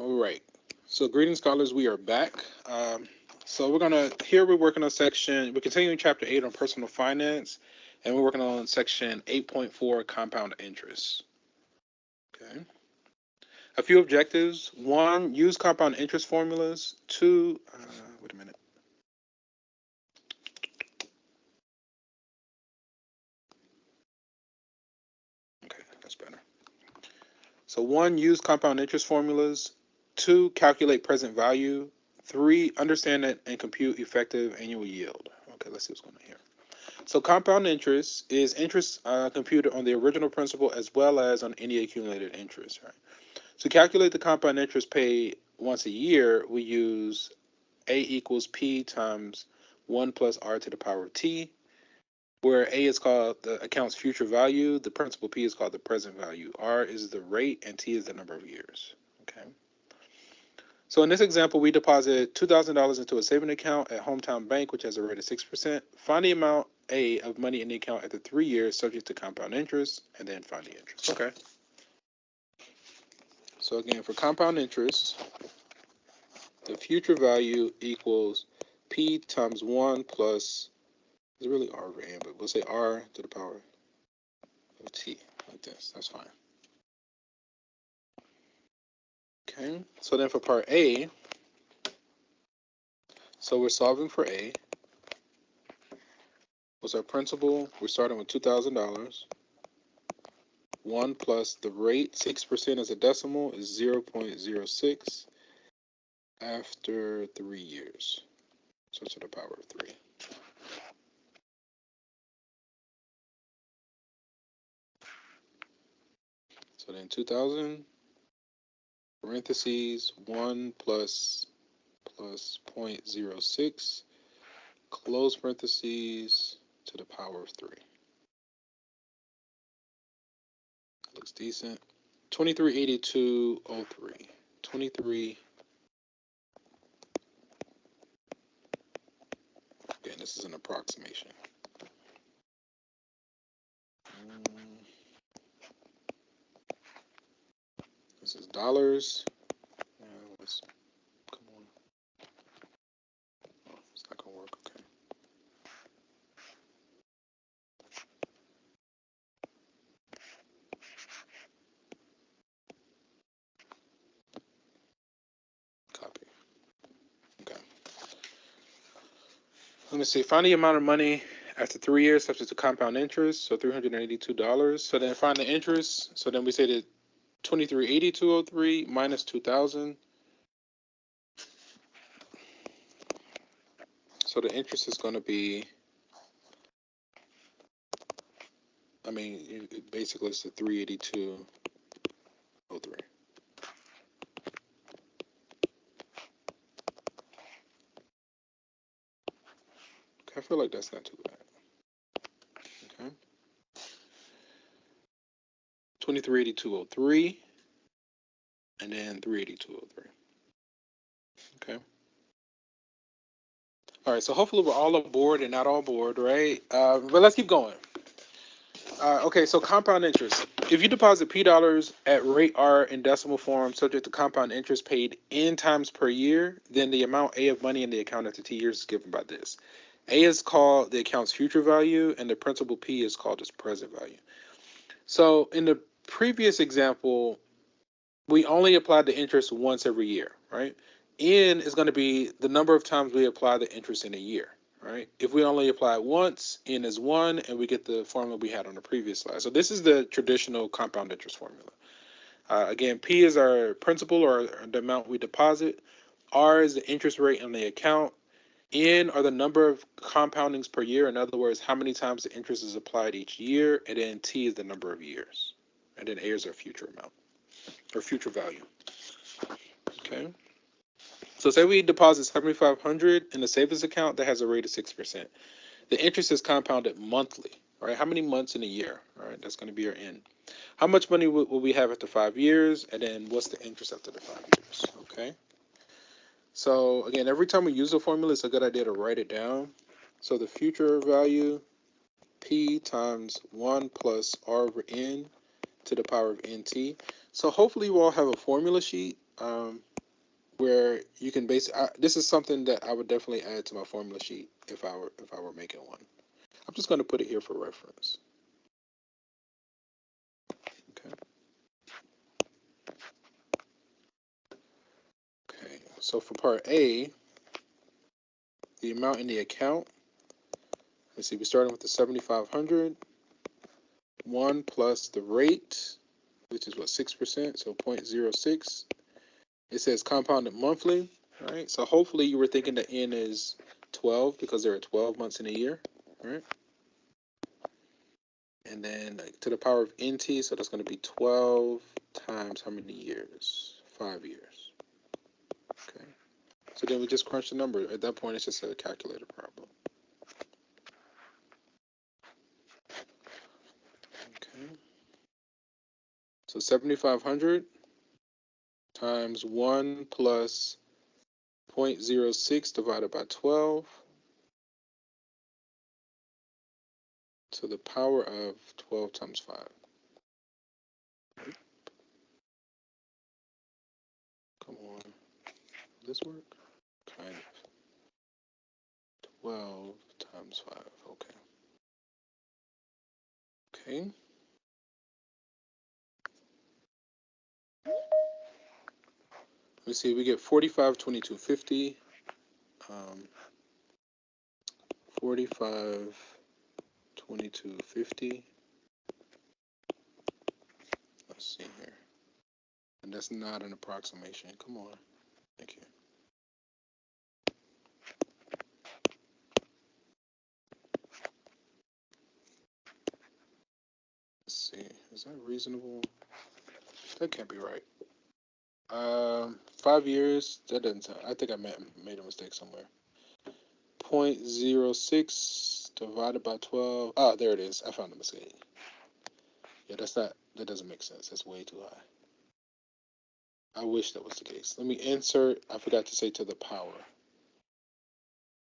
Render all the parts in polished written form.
All right. So greetings, scholars. We are back. So we're working on we're continuing chapter 8 on personal finance, and we're working on section 8.4, compound interest. Okay. A few objectives. 1, use compound interest formulas. 2, wait a minute. Okay, that's better. So 1, use compound interest formulas. 2, calculate present value. 3, understand it and compute effective annual yield. Okay, let's see what's going on here. So compound interest is interest computed on the original principal as well as on any accumulated interest, right? To calculate the compound interest paid once a year, we use A equals P times 1 plus R to the power of T, where A is called the account's future value, the principal P is called the present value, R is the rate, and T is the number of years. Okay. So in this example, we deposit $2,000 into a savings account at Hometown Bank, which has a rate of 6%. Find the amount A of money in the account after 3 years, subject to compound interest, and then find the interest. Okay. So again, for compound interest, the future value equals P times 1 plus, it's really R over N, but we'll say R to the power of T, like this. That's fine. Okay. So then for part A, so we're solving for A. What's our principal? We're starting with $2,000. 1 plus the rate, 6% as a decimal, is 0.06 after 3 years. So to the power of 3. So then 2,000, parentheses, 1 plus 0.06, close parentheses, to the power of 3. Looks decent. 2382.03. 23. Again, this is an approximation. This is dollars. Come on. Oh, it's not gonna work. Okay. Copy. Okay. Let me see. Find the amount of money after 3 years subject to compound interest. So $382. So then find the interest. So then we say that 2382.03 minus 2,000. So the interest is going to be, basically it's the 382.03. Okay, I feel like that's not too bad. Okay. 2382.03 and then 382.03. Okay. All right, so hopefully we're all aboard and not all bored, right? But let's keep going. Okay, so compound interest. If you deposit P dollars at rate R in decimal form, subject to compound interest paid N times per year, then the amount A of money in the account after T years is given by this. A is called the account's future value, and the principal P is called its present value. So in the previous example, we only applied the interest once every year, right? N is going to be the number of times we apply the interest in a year, right? If we only apply it once, N is 1, and we get the formula we had on the previous slide. So this is the traditional compound interest formula. Again, P is our principal or the amount we deposit. R is the interest rate on the account. N are the number of compoundings per year. In other words, how many times the interest is applied each year. And then T is the number of years. And then A is our future amount or future value. Okay. So say we deposit $7,500 in a savings account that has a rate of 6%. The interest is compounded monthly, right? How many months in a year? All right, that's going to be our N. How much money will we have after 5 years? And then what's the interest after the 5 years? Okay. So again, every time we use a formula, it's a good idea to write it down. So the future value, P times 1 plus R over N to the power of NT. So hopefully you all have a formula sheet. where you can this is something that I would definitely add to my formula sheet if I were making one. I'm just going to put it here for reference. Okay. Okay. So for part A, the amount in the account. Let's see. We're starting with the 7,500. 1 plus the rate, which is what, 6%, so 0.06. It says compounded monthly, right? So hopefully you were thinking the n is 12 because there are 12 months in a year, right? And then to the power of nt, so that's going to be 12 times how many years? 5 years. Okay. So then we just crunch the number. At that point, it's just a calculator problem. Okay. So 7,500 times 1 plus 0.06 divided by 12 to the power of 12 times 5. Come on. Will this work? Kind of. 12 times 5. Okay. Okay. Let me see. We get 45, 22, 50. 45, 22, 50. Let's see here. And that's not an approximation. Come on. Thank you. Let's see. Is that reasonable? That can't be right. 5 years. That doesn't sound. I think I made a mistake somewhere. 0.06 divided by 12. Ah, there it is. I found a mistake. Yeah, that doesn't make sense. That's way too high. I wish that was the case. Let me insert. I forgot to say to the power.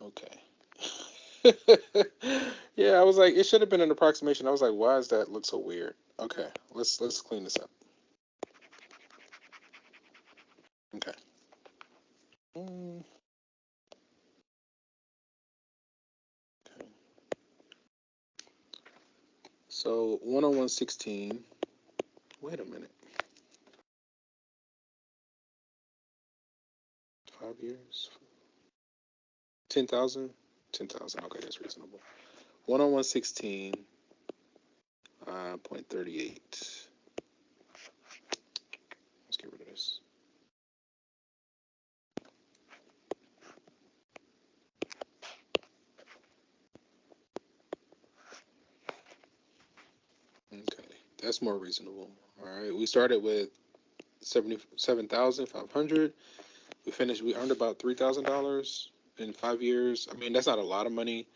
Okay. Yeah, I was like, it should have been an approximation. I was like, why does that look so weird? Okay, let's clean this up. Okay. Okay. So 101.16. Wait a minute. 5 years. 10,000. 10,000. Okay, that's reasonable. 101.16. 0.38. Let's get rid of this. Okay, that's more reasonable. All right, we started with 77,500. We earned about $3,000 in 5 years. I mean, that's not a lot of money,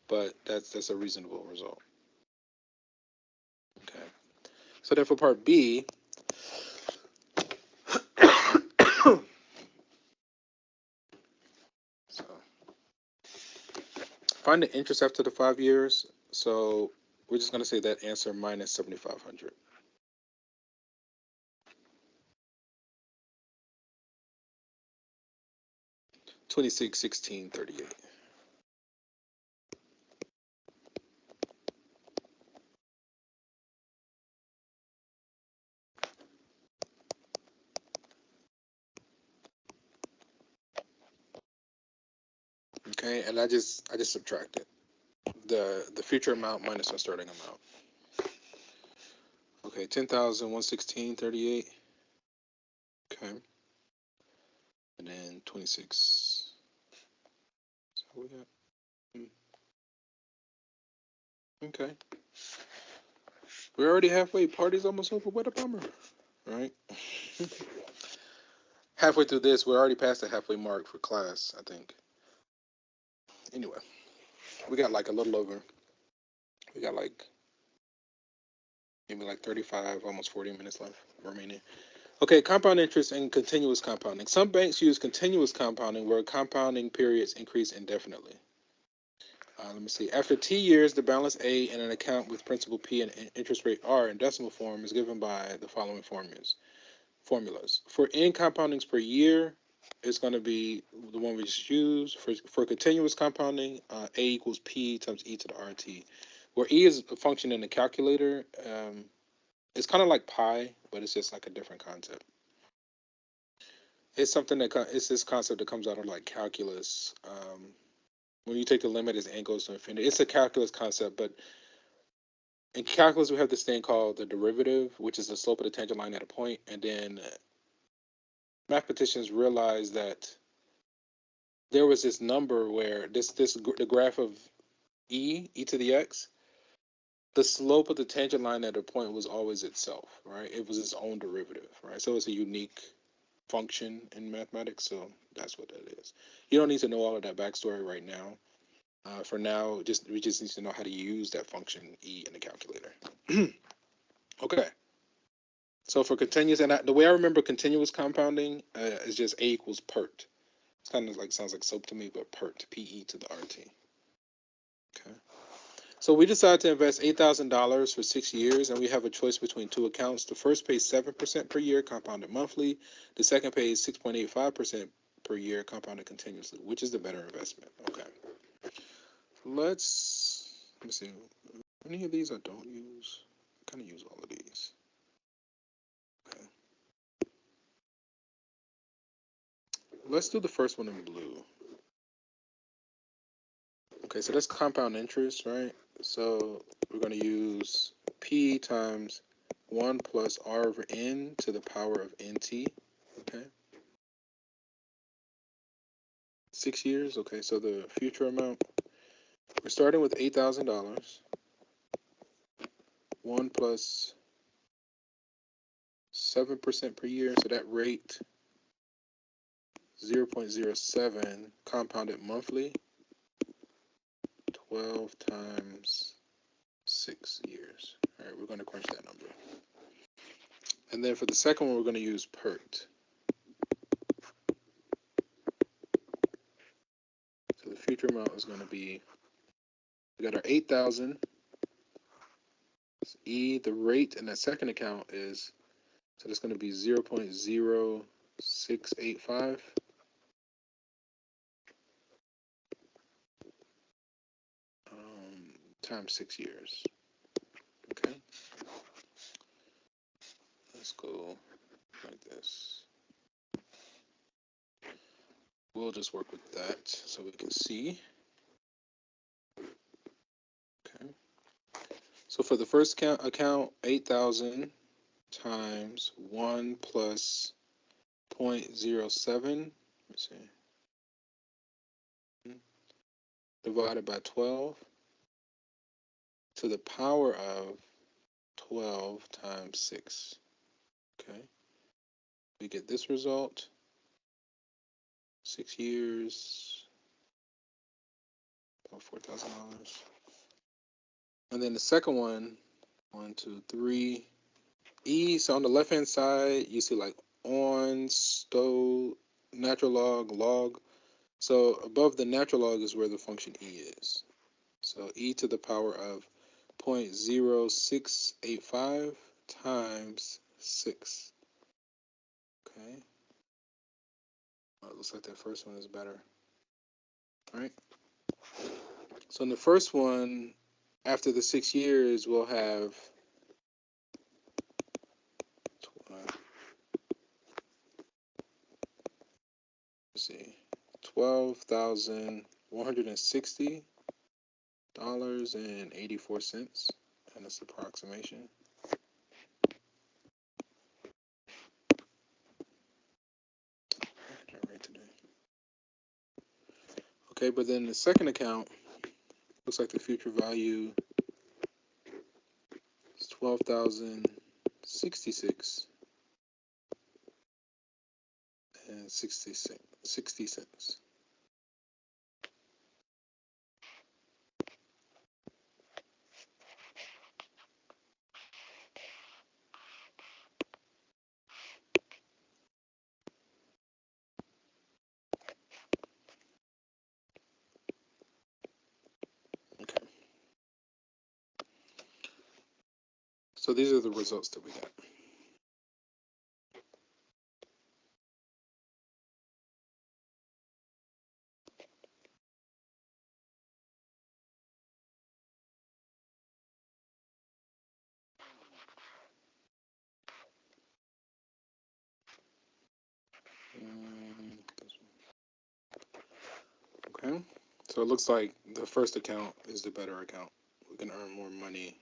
but that's a reasonable result. Okay. So then for part B, so find the interest after the 5 years. So we're just going to say that answer minus 7,500. $26, $16, $38. Okay, and I just subtracted the future amount minus our starting amount. Okay, 10,000, 116, 38. Okay. And then 26. So we got. Okay. We're already halfway. Party's almost over. What a bummer. Right? Halfway through this, we're already past the halfway mark for class, I think. Anyway, we got like a little over. We got like maybe like 35, almost 40 minutes left remaining. Okay, compound interest and continuous compounding. Some banks use continuous compounding where compounding periods increase indefinitely. Let me see. After T years, the balance A in an account with principal P and interest rate R in decimal form is given by the following formulas. For n compoundings per year, is going to be the one we just used. For continuous compounding, A equals P times e to the RT, where E is a function in the calculator. It's kind of like pi, but it's just like a different concept. It's something it's this concept that comes out of like calculus. When you take the limit as n goes to infinity, it's a calculus concept, but in calculus we have this thing called the derivative, which is the slope of the tangent line at a point, and then mathematicians realized that there was this number where the graph of e to the x, the slope of the tangent line at a point was always itself, right? It was its own derivative, right? So it's a unique function in mathematics, so that's what that is. You don't need to know all of that backstory right now. For now, we just need to know how to use that function e in the calculator. Okay. So for continuous, and the way I remember continuous compounding is just A equals PERT. It's kind of like sounds like soap to me, but PERT, PE to the RT. Okay. So we decided to invest $8,000 for 6 years, and we have a choice between two accounts. The first pays 7% per year, compounded monthly. The second pays 6.85% per year, compounded continuously. Which is the better investment? Okay. Let me see. Any of these I don't use. I kind of use all of these. Okay. Let's do the first one in blue. Okay, so that's compound interest, right? So we're going to use P times 1 plus R over N to the power of NT. Okay. 6 years. Okay, so the future amount, we're starting with $8,000. 1 plus 7% per year. So that rate 0.07 compounded monthly. 12 times 6 years. All right, we're going to crunch that number. And then for the second one, we're going to use PERT. So the future amount is going to be, we got our 8,000. E, the rate in that second account is, so that's going to be 0.0685. Times 6 years. Okay. Let's go like this. We'll just work with that so we can see. Okay. So for the first account, 8,000 times 1 plus 0.07. Let's see. Divided by 12 to the power of 12 times 6. Okay. We get this result. 6 years, about $4,000. And then the second one, 1, 2, 3. E, so on the left hand side, you see like on, sto, natural log, log. So above the natural log is where the function e is. So e to the power of 0.0685 times 6. Okay. It looks like that first one is better. All right. So in the first one, after the 6 years, we'll have let's see, $12,160.84, and it's approximation. Okay, but then the second account looks like the future value is 12,066 and 60 cents. Okay. So these are the results that we got. So it looks like the first account is the better account. We can earn more money.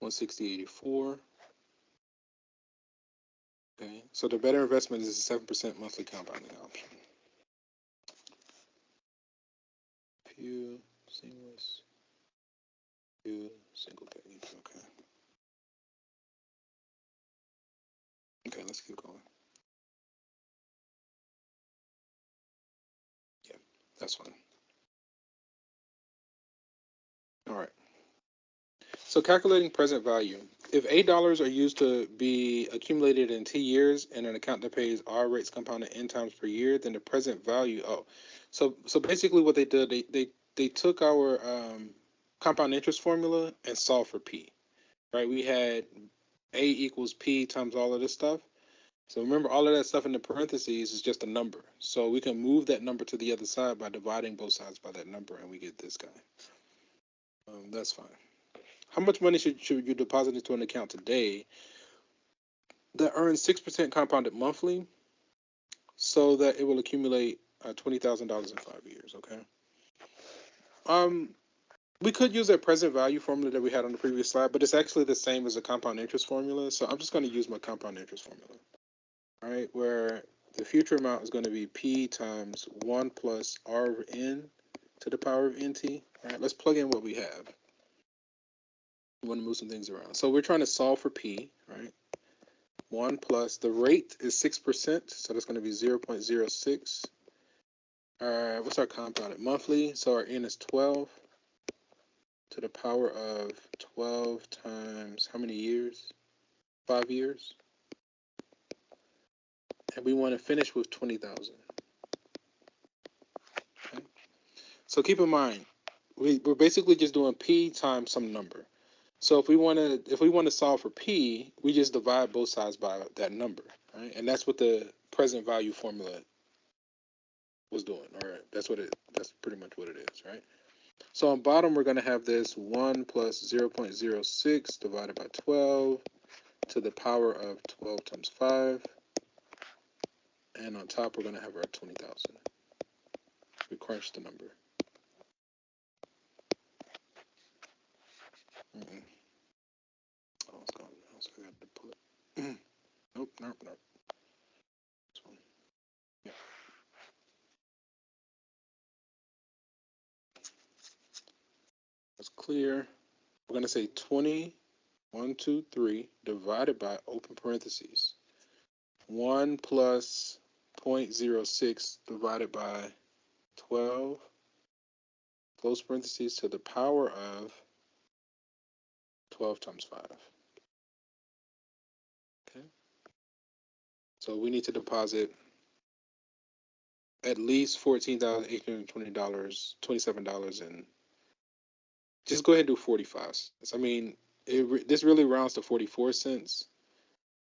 160.84. Okay, so the better investment is a 7% monthly compounding option. Pew, seamless. Pew, single page. Okay. Okay, let's keep going. Yeah, that's fine. All right. So calculating present value. If $8 are used to be accumulated in T years in an account that pays R rates compounded N times per year, then the present value. So basically what they did, they took our compound interest formula and solved for P. Right? We had A equals P times all of this stuff. So remember, all of that stuff in the parentheses is just a number. So we can move that number to the other side by dividing both sides by that number, and we get this guy. That's fine. How much money should you deposit into an account today that earns 6% compounded monthly so that it will accumulate $20,000 in 5 years, okay? We could use that present value formula that we had on the previous slide, but it's actually the same as a compound interest formula, so I'm just going to use my compound interest formula, all right, where the future amount is going to be P times 1 plus R of N to the power of NT. All right, let's plug in what we have. We want to move some things around. So we're trying to solve for P, right? 1 plus, the rate is 6%, so that's going to be 0.06. What's our compounded monthly? So our N is 12 to the power of 12 times how many years? 5 years. And we want to finish with 20,000. Okay. So keep in mind, we're basically just doing P times some number. So if we want to solve for P, we just divide both sides by that number, right? And that's what the present value formula was doing. All right, that's pretty much what it is, right? So on bottom we're going to have this 1 plus 0.06 divided by 12 to the power of 12 times 5, and on top we're going to have our 20,000. We crunch the number. Oh, it's gone. So I got to pull it. Nope. This one. Yeah. That's clear. We're going to say 20, 1, 2, 3 divided by open parentheses 1 plus 0.06 divided by 12 close parentheses to the power of 12 times 5. Okay. So we need to deposit at least $14,820, $27, and just go ahead and do 45 cents. I mean, this really rounds to 44 cents,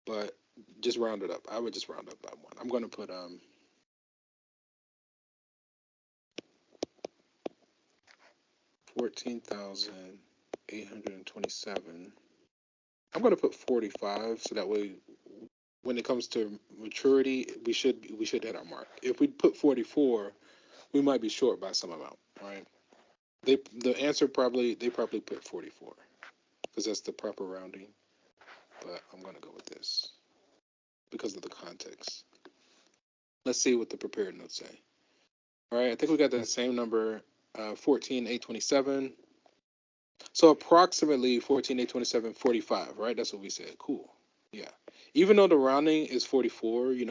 but just round it up. I would just round up by 1. I'm going to put 14,827. I'm going to put 45, so that way when it comes to maturity, we should hit our mark. If we put 44, we might be short by some amount, right? They probably put 44 because that's the proper rounding, but I'm going to go with this because of the context. Let's see what the prepared notes say. All right, I think we got the same number, 14,827. So approximately 14,827, 45, right? That's what we said. Cool. Yeah. Even though the rounding is 44, you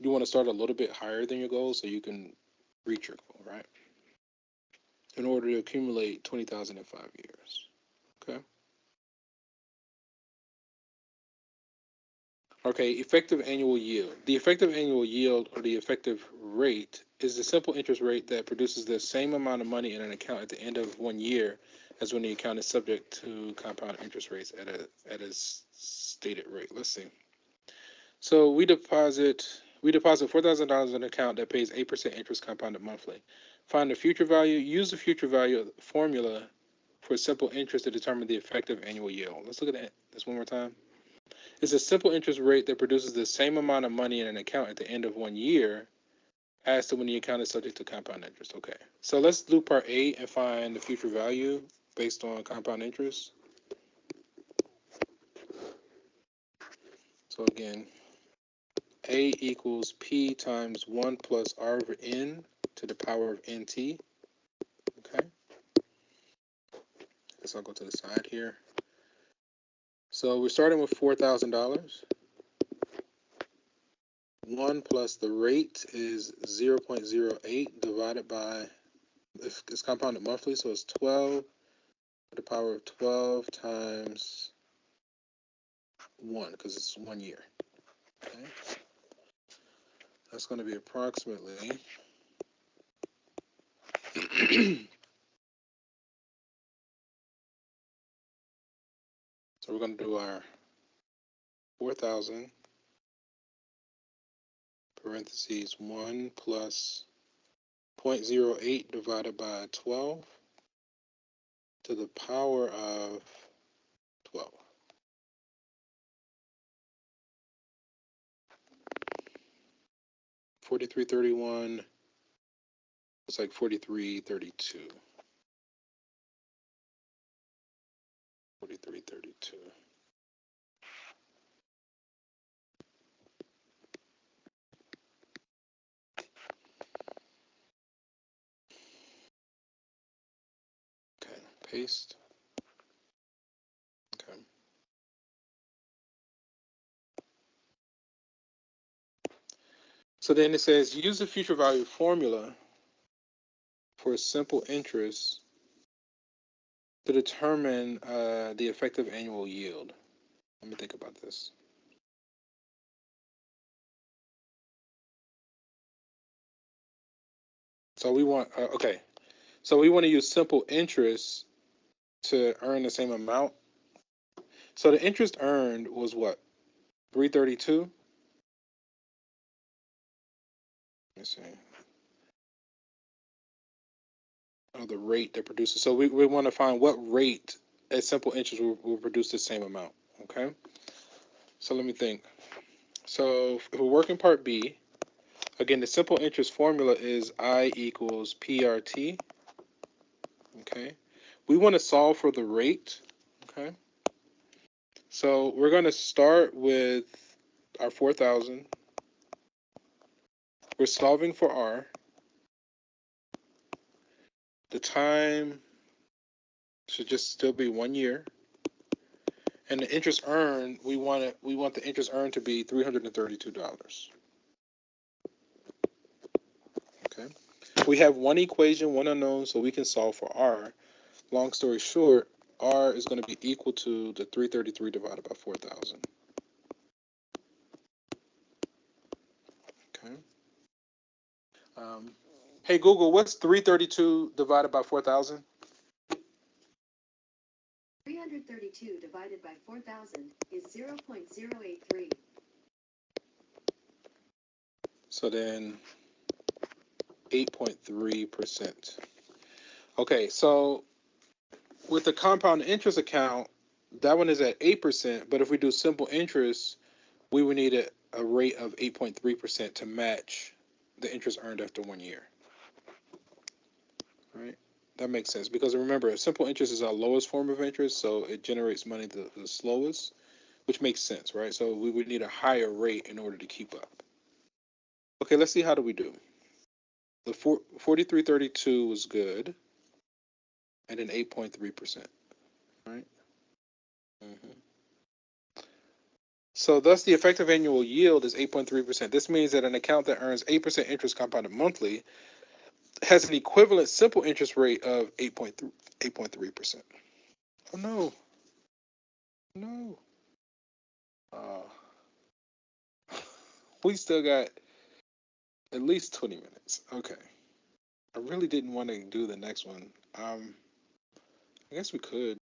want to start a little bit higher than your goal so you can reach your goal, right? In order to accumulate 20,000 in 5 years. Okay. Okay, effective annual yield. The effective annual yield, or the effective rate, is the simple interest rate that produces the same amount of money in an account at the end of 1 year as when the account is subject to compound interest rates at a stated rate. Let's see. So we deposit $4,000 in an account that pays 8% interest compounded monthly. Find the future value. Use the future value formula for simple interest to determine the effective annual yield. Let's look at this one more time. It's a simple interest rate that produces the same amount of money in an account at the end of 1 year as to when the account is subject to compound interest. Okay, so let's do part A and find the future value based on compound interest. So again, A equals P times 1 plus R over N to the power of NT. Okay, I guess I'll go to the side here. So we're starting with $4,000. 1 plus the rate is 0.08 divided by, it's compounded monthly, so it's 12 to the power of 12 times 1, because it's 1 year. Okay. That's going to be approximately so we're going to do our 4,000 parentheses 1 plus 0.08 divided by 12 to the power of 12. $43.31. It's like $43.32. $43.32. Okay, paste. Okay. So then it says use the future value formula for simple interest to determine the effective annual yield. Let me think about this. So we want, okay. So we want to use simple interest to earn the same amount. So the interest earned was what? 332? Let me see. Oh, the rate that produces. So we want to find what rate at simple interest will produce the same amount. Okay. So let me think. So if we're working part B, again, the simple interest formula is I equals PRT. Okay. We want to solve for the rate. Okay. So we're going to start with our 4,000. We're solving for R. The time should just still be 1 year. And the interest earned, we want the interest earned to be $332. Okay. We have one equation, one unknown, so we can solve for R. Long story short, R is going to be equal to the 333 divided by 4,000. Okay. Hey Google, what's 332 divided by 4,000? 332 divided by 4,000 is 0.083. So then 8.3%. Okay, so with the compound interest account, that one is at 8%, but if we do simple interest, we would need a rate of 8.3% to match the interest earned after 1 year. Right? That makes sense because remember, simple interest is our lowest form of interest, so it generates money the slowest, which makes sense, right? So we would need a higher rate in order to keep up. Okay, let's see how do we do. The 43.32 was good, and then 8.3%. Right? So thus the effective annual yield is 8.3%. This means that an account that earns 8% interest compounded monthly has an equivalent simple interest rate of 8.3%. Oh no. No. We still got at least 20 minutes. Okay. I really didn't want to do the next one. I guess we could.